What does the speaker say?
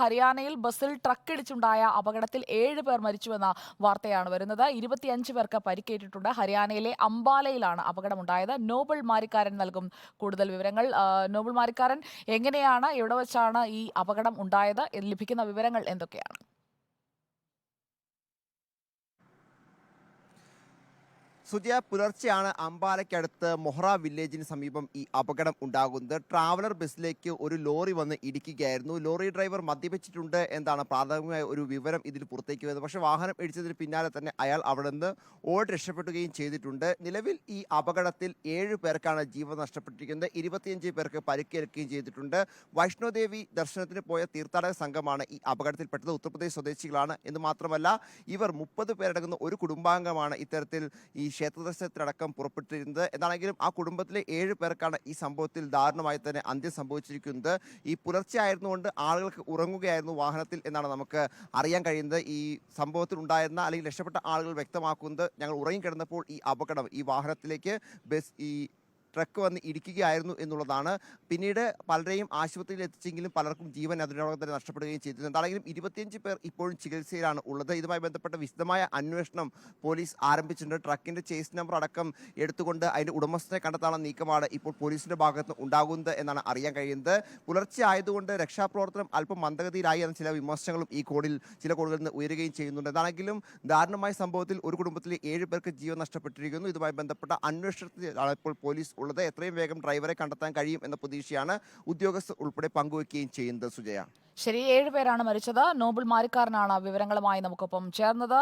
ഹരിയാനയിൽ ബസ്സിൽ ട്രക്കിടിച്ചുണ്ടായ അപകടത്തിൽ 7 പേർ മരിച്ചുവെന്ന വാർത്തയാണ് വരുന്നത്. 25 പേർക്ക് പരിക്കേറ്റിട്ടുണ്ട്. ഹരിയാനയിലെ അംബാലയിലാണ് അപകടമുണ്ടായത്. നോബിൾ മാരിക്കാരൻ നൽകും കൂടുതൽ വിവരങ്ങൾ. നോബിൾ മാരിക്കാരൻ, എങ്ങനെയാണ്, എവിടെ വെച്ചാണ് ഈ അപകടം ഉണ്ടായത്? ലഭിക്കുന്ന വിവരങ്ങൾ എന്തൊക്കെയാണ്? സുജയ, പുലർച്ചെയാണ് അംബാലയ്ക്കടുത്ത് മൊഹ്റ വില്ലേജിന് സമീപം ഈ അപകടം ഉണ്ടാകുന്നത്. ട്രാവലർ ബസ്സിലേക്ക് ഒരു ലോറി വന്ന് ഇടിക്കുകയായിരുന്നു. ലോറി ഡ്രൈവർ മദ്യപിച്ചിട്ടുണ്ട് എന്നാണ് പ്രാഥമികമായ ഒരു വിവരം ഇതിൽ പുറത്തേക്ക് വരുന്നത്. പക്ഷേ വാഹനം ഇടിച്ചതിന് പിന്നാലെ തന്നെ അയാൾ അവിടെ നിന്ന് ഓടി രക്ഷപ്പെടുകയും ചെയ്തിട്ടുണ്ട്. നിലവിൽ ഈ അപകടത്തിൽ 7 പേർക്കാണ് ജീവൻ നഷ്ടപ്പെട്ടിരിക്കുന്നത്. 25 പേർക്ക് പരിക്കേൽക്കുകയും ചെയ്തിട്ടുണ്ട്. വൈഷ്ണോദേവി ദർശനത്തിന് പോയ തീർത്ഥാടക സംഘമാണ് ഈ അപകടത്തിൽപ്പെട്ടത്. ഉത്തർപ്രദേശ് സ്വദേശികളാണ് എന്ന് മാത്രമല്ല, ഇവർ 30 പേരടങ്ങുന്ന ഒരു കുടുംബാംഗമാണ് ഇത്തരത്തിൽ ഈ ക്ഷേത്രദർശനത്തിനടക്കം പുറപ്പെട്ടിരുന്നത്. എന്നാണെങ്കിലും ആ കുടുംബത്തിലെ 7 പേർക്കാണ് ഈ സംഭവത്തിൽ ദാരുണമായി തന്നെ അന്ത്യം സംഭവിച്ചിരിക്കുന്നത്. ഈ പുലർച്ചെ ആയിരുന്നുകൊണ്ട് ആളുകൾക്ക് ഉറങ്ങുകയായിരുന്നു വാഹനത്തിൽ എന്നാണ് നമുക്ക് അറിയാൻ കഴിയുന്നത്. ഈ സംഭവത്തിൽ ഉണ്ടായിരുന്ന അല്ലെങ്കിൽ രക്ഷപ്പെട്ട ആളുകൾ വ്യക്തമാക്കുന്നത്, ഞങ്ങൾ ഉറങ്ങിക്കിടന്നപ്പോൾ ഈ അപകടം, ഈ വാഹനത്തിലേക്ക് ട്രക്ക് വന്ന് ഇടിക്കുകയായിരുന്നു എന്നുള്ളതാണ്. പിന്നീട് പലരെയും ആശുപത്രിയിൽ എത്തിച്ചെങ്കിലും പലർക്കും ജീവൻ അതിനോടകം തന്നെ നഷ്ടപ്പെടുകയും ചെയ്തിരുന്നു. എന്താണെങ്കിലും 25 പേർ ഇപ്പോഴും ചികിത്സയിലാണ് ഉള്ളത്. ഇതുമായി ബന്ധപ്പെട്ട വിശദമായ അന്വേഷണം പോലീസ് ആരംഭിച്ചിട്ടുണ്ട്. ട്രക്കിന്റെ ചേസ് നമ്പർ അടക്കം എടുത്തുകൊണ്ട് അതിന്റെ ഉടമസ്ഥനെ കണ്ടെത്താനുള്ള നീക്കമാണ് ഇപ്പോൾ പോലീസിന്റെ ഭാഗത്ത് ഉണ്ടാകുന്നത് എന്നാണ് അറിയാൻ കഴിയുന്നത്. പുലർച്ചെ ആയതുകൊണ്ട് രക്ഷാപ്രവർത്തനം അല്പം മന്ദഗതിയിലായി എന്ന ചില വിമർശനങ്ങളും ഈ ചില കോണുകളിൽ നിന്ന് ഉയരുകയും ചെയ്യുന്നുണ്ട്. എന്താണെങ്കിലും ദാരുണമായ സംഭവത്തിൽ ഒരു കുടുംബത്തിലെ 7 പേർക്ക് ജീവൻ നഷ്ടപ്പെട്ടിരിക്കുന്നു. ഇതുമായി ബന്ധപ്പെട്ട അന്വേഷണത്തിലാണ് ഇപ്പോൾ പോലീസ് ഉള്ളത്. എത്രയും വേഗം ഡ്രൈവറെ കണ്ടെത്താൻ കഴിയും എന്ന പ്രതീക്ഷയാണ് ഉദ്യോഗസ്ഥർ ഉൾപ്പെടെ പങ്കുവയ്ക്കുകയും ചെയ്യുന്നത്. സുജയ, ശരി, 7 പേരാണ് മരിച്ചത്. നോബിൾ മാരിക്കാരനാണ് വിവരങ്ങളുമായി നമുക്കൊപ്പം ചേർന്നത്.